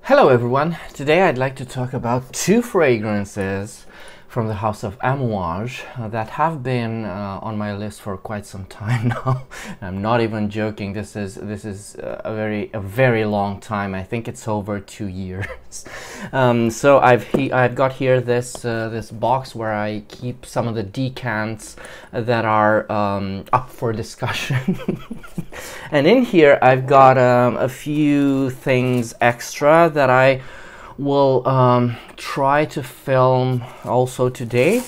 Hello everyone, today I'd like to talk about two fragrances from the house of Amouage that have been on my list for quite some time now. I'm not even joking, this is a very long time. I think it's over 2 years. So I've got here this box where I keep some of the decants that are up for discussion. And in here I've got a few things extra that I will try to film also today.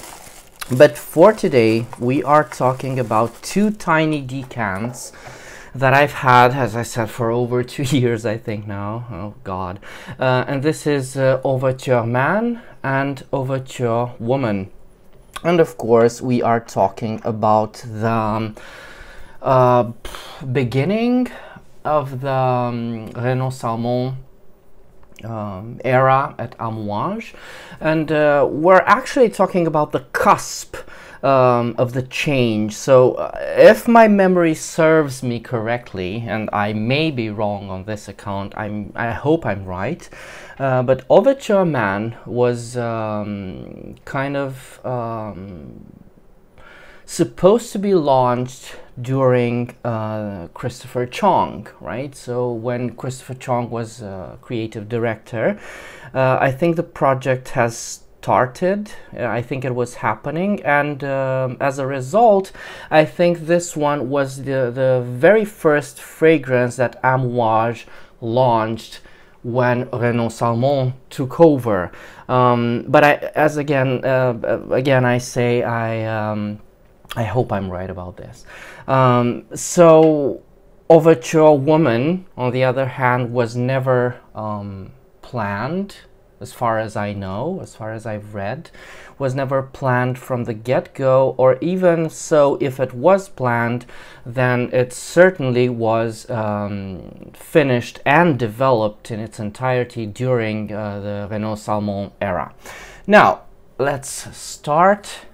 But for today we are talking about two tiny decants that I've had, as I said, for over 2 years I think now. Oh god. And this is Overture Man and Overture Woman. And of course we are talking about the beginning of the Renaud Salmon era at Amouage, and we're actually talking about the cusp of the change. So if my memory serves me correctly, and I may be wrong on this account, I hope I'm right, but Overture Man was kind of supposed to be launched during Christopher Chong, right? So when Christopher Chong was creative director, I think the project has started. I think it was happening, and as a result, I think this one was the very first fragrance that Amouage launched when Renaud Salmon took over. But again I say I hope I'm right about this. So Overture Woman, on the other hand, was never planned, as far as I know, as far as I've read, was never planned from the get-go, or even so, if it was planned, then it certainly was finished and developed in its entirety during the Renaud Salmon era. Now, let's start.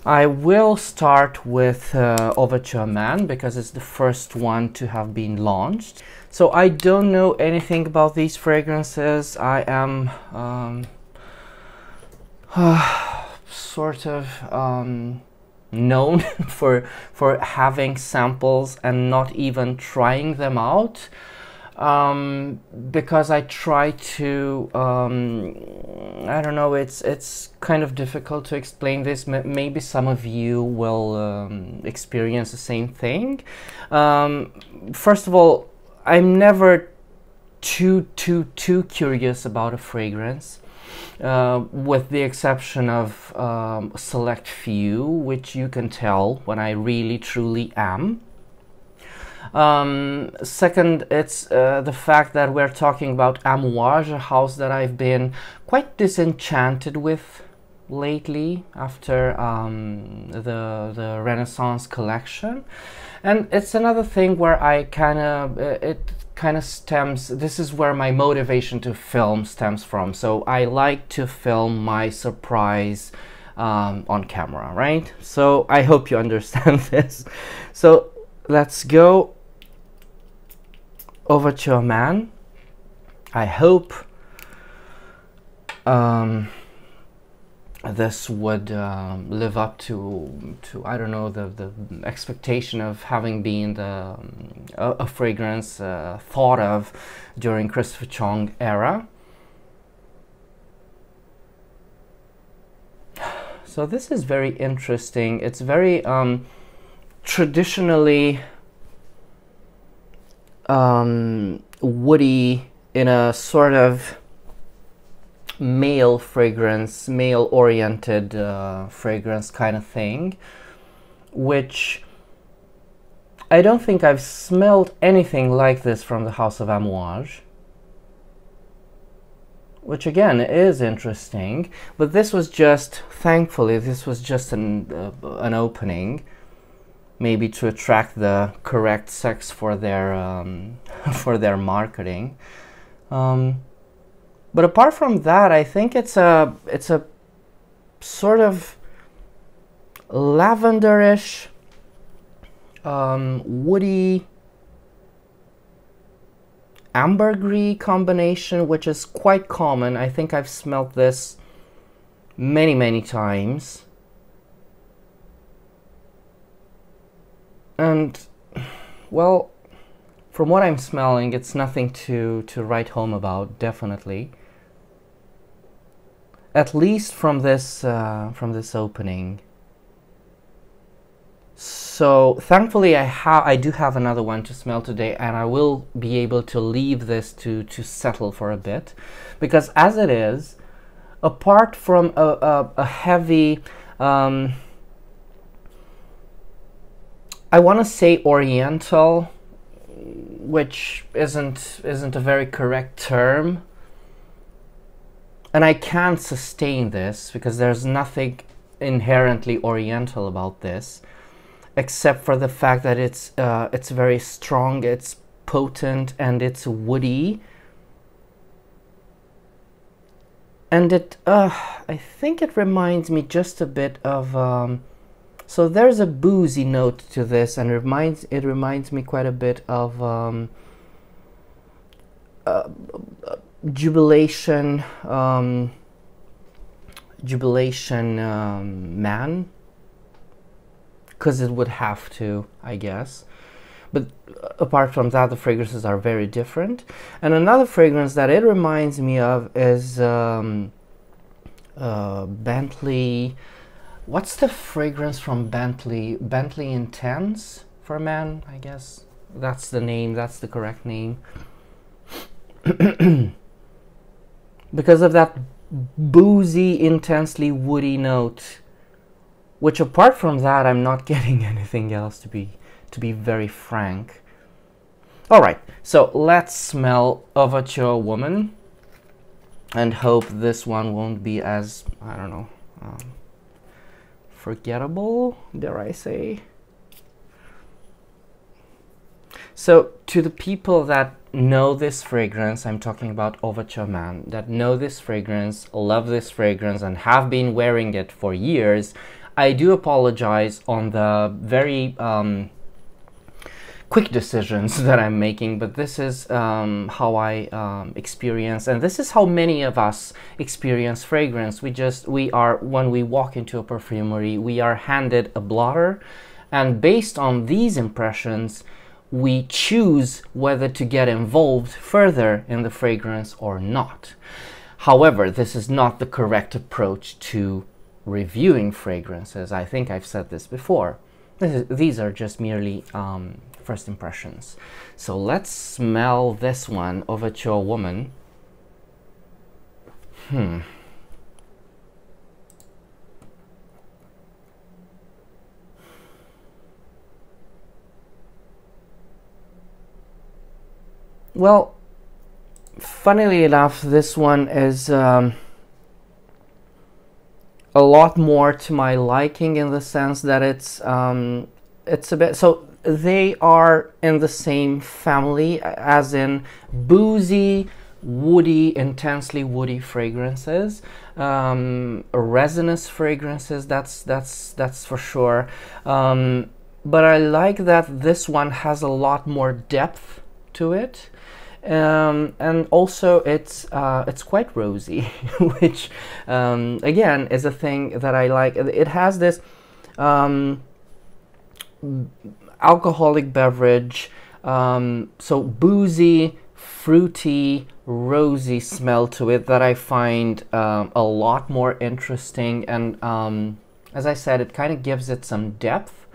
I will start with Overture Man because it's the first one to have been launched. So I don't know anything about these fragrances. I am sort of known for having samples and not even trying them out. Because I try to, I don't know, it's kind of difficult to explain this. Maybe some of you will experience the same thing. First of all, I'm never too curious about a fragrance, with the exception of a select few, which you can tell when I really truly am. Second, it's the fact that we're talking about Amouage, a house that I've been quite disenchanted with lately after the Renaissance collection. And it's another thing where I it kind of stems, this is where my motivation to film stems from. So I like to film my surprise on camera, right? So I hope you understand this. So let's go. Overture Man. I hope this would live up to I don't know, the expectation of having been a fragrance thought of during Christopher Chong era. So this is very interesting. It's very traditionally woody, in a sort of male fragrance, male oriented fragrance kind of thing, which I don't think I've smelled anything like this from the house of Amouage, which again is interesting. But this was just, thankfully, this was just an opening, maybe to attract the correct sex for their marketing. But apart from that, I think it's a sort of lavenderish, woody ambergris combination, which is quite common. I think I've smelled this many times. And, well, from what I'm smelling, it's nothing to write home about, definitely. At least from this opening. So thankfully I do have another one to smell today, and I will be able to leave this to settle for a bit, because as it is, apart from a heavy I want to say oriental, which isn't a very correct term, and I can't sustain this because there's nothing inherently oriental about this, except for the fact that it's very strong, it's potent, and it's woody, and I think it reminds me just a bit of so there's a boozy note to this, and it reminds me quite a bit of Jubilation Man, because it would have to, I guess. But apart from that, the fragrances are very different. And another fragrance that it reminds me of is Bentley. What's the fragrance from Bentley? Bentley Intense for Man, I guess. That's the name, that's the correct name. Because of that boozy, intensely woody note, which apart from that, I'm not getting anything else, to be very frank. All right, so let's smell Overture Woman, and hope this one won't be as, I don't know, forgettable, dare I say. So to the people that know this fragrance, I'm talking about Overture Man, that know this fragrance, love this fragrance, and have been wearing it for years, I do apologize on the very quick decisions that I'm making, but this is how I experience, and this is how many of us experience fragrance. When we walk into a perfumery, we are handed a blotter, and based on these impressions, we choose whether to get involved further in the fragrance or not. However, this is not the correct approach to reviewing fragrances. I think I've said this before. These are just merely first impressions. So let's smell this one, Overture Woman. Well, funnily enough, this one is a lot more to my liking, in the sense that it's a bit, so they are in the same family, as in boozy, woody, intensely woody fragrances, resinous fragrances, that's for sure. But I like that this one has a lot more depth to it. And also it's quite rosy, which again is a thing that I like. It has this alcoholic beverage, so boozy, fruity, rosy smell to it that I find a lot more interesting, and as I said, it kind of gives it some depth,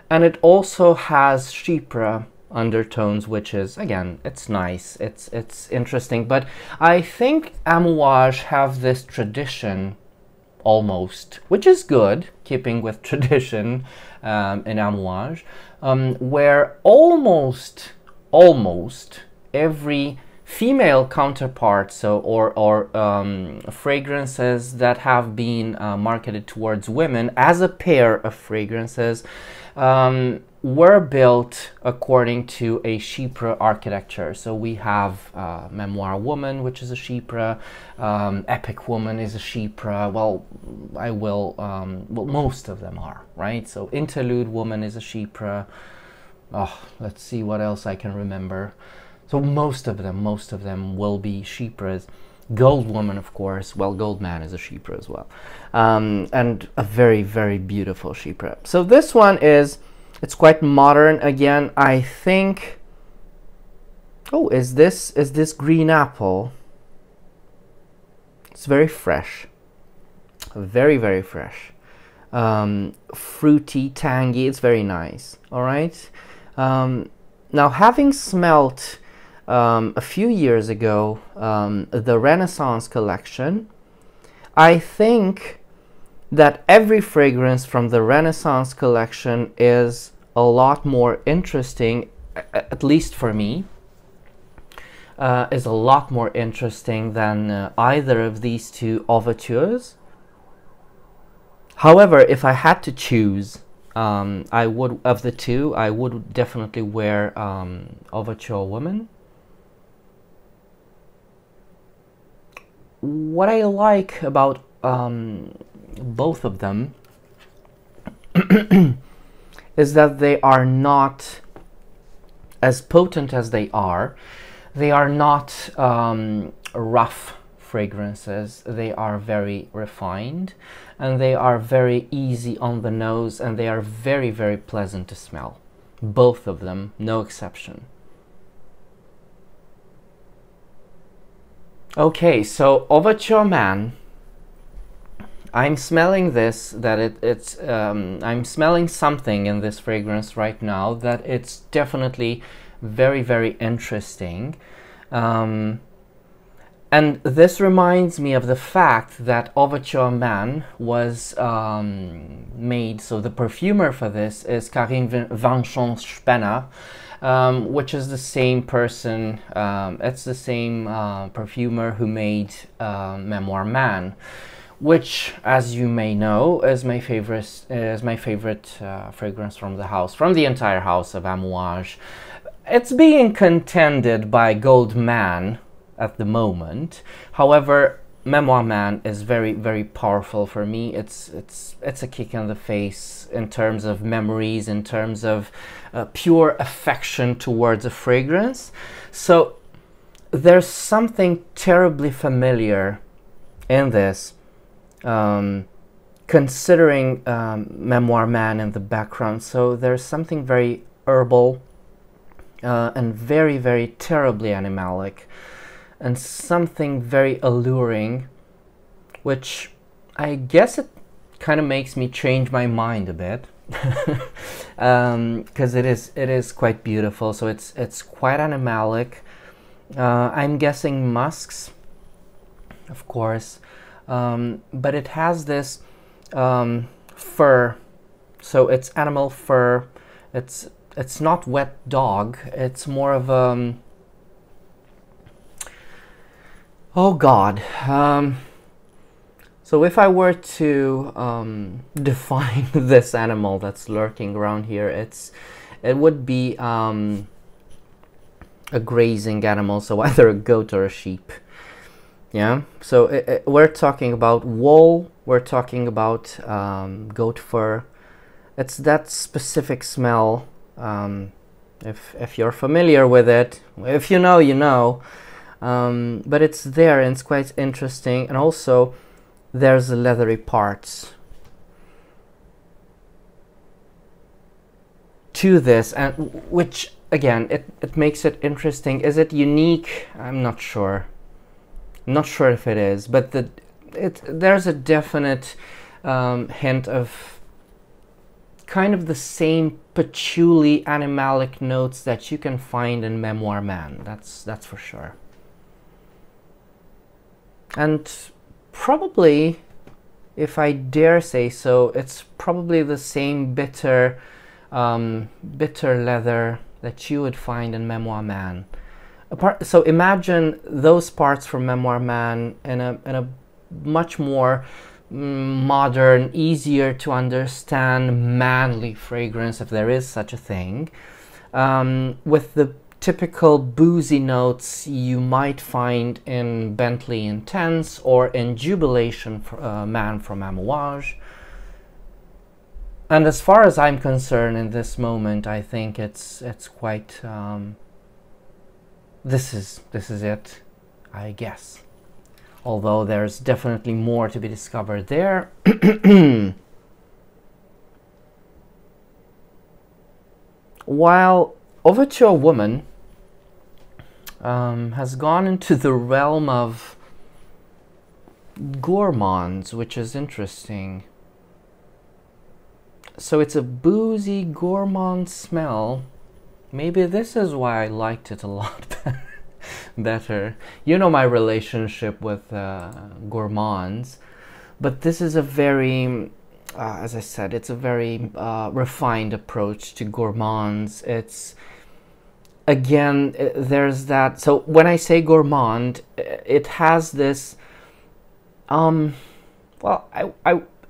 and it also has chypre undertones, which is, again, it's nice, it's interesting. But I think Amouage have this tradition almost, which is good, keeping with tradition in Amouage, where almost every female counterpart, so or fragrances that have been marketed towards women as a pair of fragrances were built according to a chypre architecture. So we have Memoir Woman, which is a chypre, Epic Woman is a chypre, well, most of them are, right? So Interlude Woman is a chypre, Oh, let's see what else I can remember. So most of them will be chypres. Gold Woman, of course. Well, Gold Man is a chypre as well, and a very, very beautiful chypre. So this one it's quite modern again. I think. Oh, is this green apple? It's very fresh, very, very fresh, fruity, tangy. It's very nice. All right. Now, having smelt a few years ago the Renaissance collection, I think that every fragrance from the Renaissance collection is a lot more interesting, at least for me, is a lot more interesting than either of these two overtures. However, if I had to choose, I would, of the two, I would definitely wear Overture Woman. What I like about both of them is that they are not as potent as they are. They are not rough fragrances. They are very refined, and they are very easy on the nose, and they are very, very pleasant to smell. Both of them, no exception. Okay, so Overture Man. I'm smelling this, I'm smelling something in this fragrance right now that it's definitely very, very interesting. And this reminds me of the fact that Overture Man was made, so the perfumer for this is Karin Vanchon-Spener, which is the same person, it's the same perfumer who made Memoir Man, which, as you may know, is my favorite fragrance from the house, from the entire house of Amouage. It's being contended by Gold Man at the moment. However, Memoir Man is very, very powerful for me. It's a kick in the face in terms of memories, in terms of pure affection towards a fragrance. So there's something terribly familiar in this, considering Memoir Man in the background. So there's something very herbal and very, very terribly animalic, and something very alluring, which I guess it kind of makes me change my mind a bit, because it is quite beautiful. So it's quite animalic. I'm guessing musks, of course, but it has this fur, so it's animal fur. It's not wet dog. It's more of a oh God. So if I were to define this animal that's lurking around here, it would be a grazing animal, so either a goat or a sheep. Yeah. So we're talking about wool. We're talking about goat fur. It's that specific smell. If you're familiar with it, if you know, you know. But it's there, and it's quite interesting. And also there's the leathery parts to this, and which again it makes it interesting. Is it unique? I'm not sure. I'm not sure if it is, but there's a definite hint of kind of the same patchouli animalic notes that you can find in Memoir Man. That's for sure. And probably, if I dare say so, it's probably the same bitter leather that you would find in Memoir Man. So imagine those parts from Memoir Man in a much more modern, easier to understand, manly fragrance, if there is such a thing, with the typical boozy notes you might find in Bentley Intense or in Jubilation Man from Amouage. And as far as I'm concerned, in this moment, I think it's quite. This is it, I guess. Although there's definitely more to be discovered there. While Overture Woman has gone into the realm of gourmands, which is interesting. So it's a boozy gourmand smell. Maybe this is why I liked it a lot better. You know my relationship with gourmands, but this is a very, as I said, it's a very refined approach to gourmands. It's, again, there's that. So when I say gourmand, it has this, well,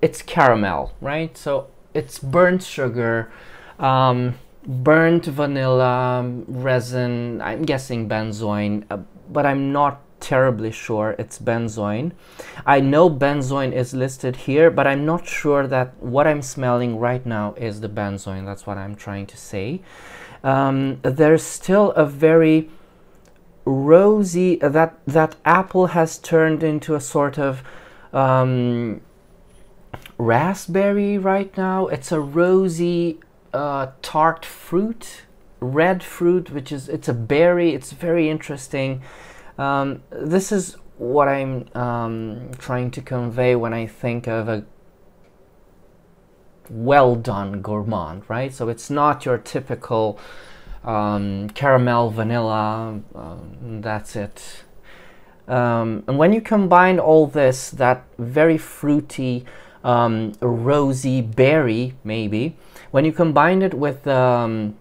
it's caramel, right? So it's burnt sugar, burnt vanilla, resin, I'm guessing benzoin, but I'm not terribly sure it's benzoin. I know benzoin is listed here, but I'm not sure that what I'm smelling right now is the benzoin. That's what I'm trying to say. There's still a very rosy, that apple has turned into a sort of raspberry right now. It's a rosy tart fruit, red fruit, which is, it's a berry. It's very interesting. This is what I'm trying to convey when I think of a well done gourmand, right? So it's not your typical caramel, vanilla, that's it. And when you combine all this, that very fruity, rosy berry, maybe, when you combine it with the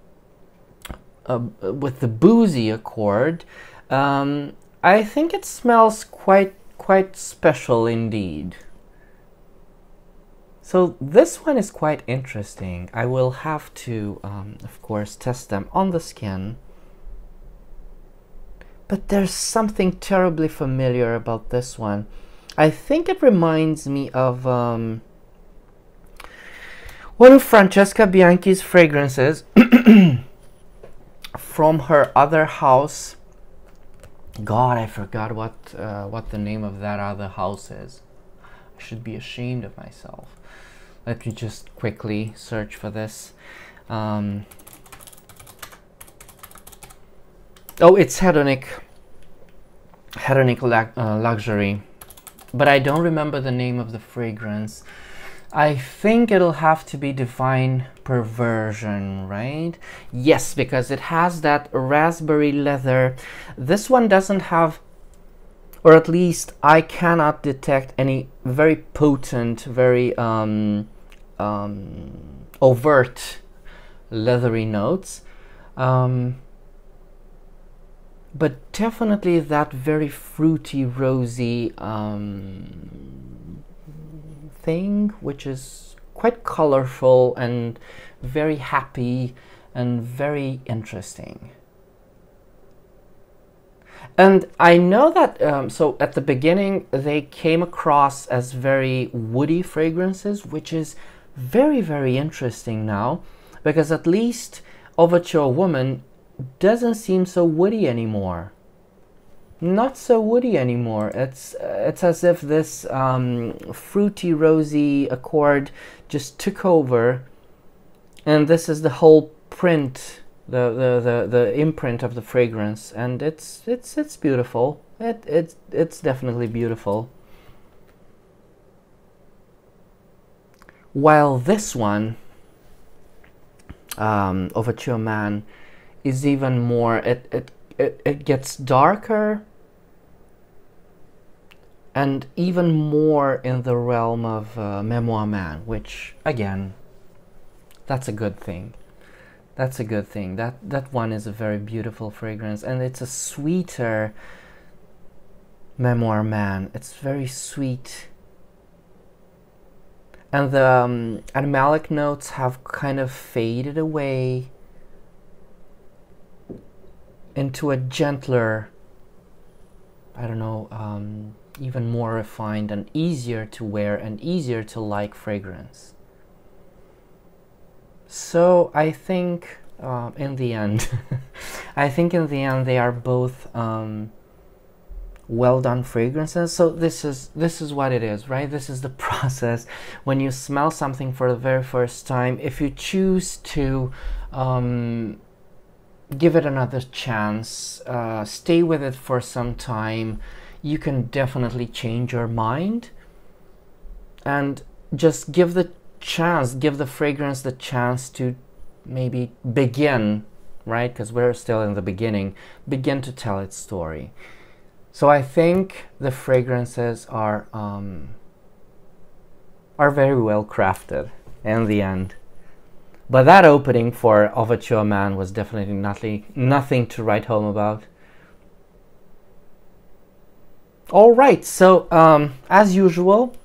boozy accord, I think it smells quite special indeed. So this one is quite interesting. I will have to, of course, test them on the skin. But there's something terribly familiar about this one. I think it reminds me of one of Francesca Bianchi's fragrances from her other house. God, I forgot what the name of that other house is. I should be ashamed of myself. Let me just quickly search for this. Oh, it's hedonic luxury, but I don't remember the name of the fragrance. I think it'll have to be Divine Perversion, right? Yes, because it has that raspberry leather. This one doesn't have, or at least I cannot detect any very potent, very overt leathery notes. But definitely that very fruity, rosy thing, which is quite colorful and very happy and very interesting. And I know that, so at the beginning, they came across as very woody fragrances, which is very, very interesting now, because at least Overture Woman doesn't seem so woody anymore. Not so woody anymore. It's as if this fruity, rosy accord just took over, and this is the whole print, the imprint of the fragrance, and it's beautiful. It's definitely beautiful. While this one, Overture Man, is even more, it gets darker and even more in the realm of Memoir Man, which again, that's a good thing. That's a good thing. That one is a very beautiful fragrance, and it's a sweeter Memoir Man. It's very sweet, and the animalic notes have kind of faded away into a gentler, I don't know, even more refined and easier to wear and easier to like fragrance. So I think in the end, I think in the end they are both well done fragrances. So this is what it is, right? This is the process when you smell something for the very first time. If you choose to give it another chance, stay with it for some time, you can definitely change your mind, and just give the chance, give the fragrance the chance to maybe begin, right? Because we're still in the beginning, begin to tell its story. So I think the fragrances are very well crafted in the end. But that opening for Overture Man was definitely nothing to write home about. All right, so as usual,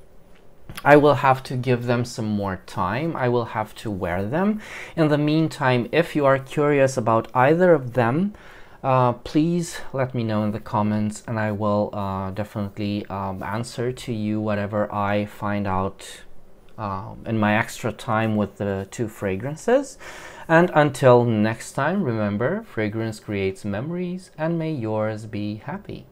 I will have to give them some more time. I will have to wear them. In the meantime, if you are curious about either of them, please let me know in the comments, and I will definitely answer to you whatever I find out in my extra time with the two fragrances. And until next time, remember, fragrance creates memories, and may yours be happy.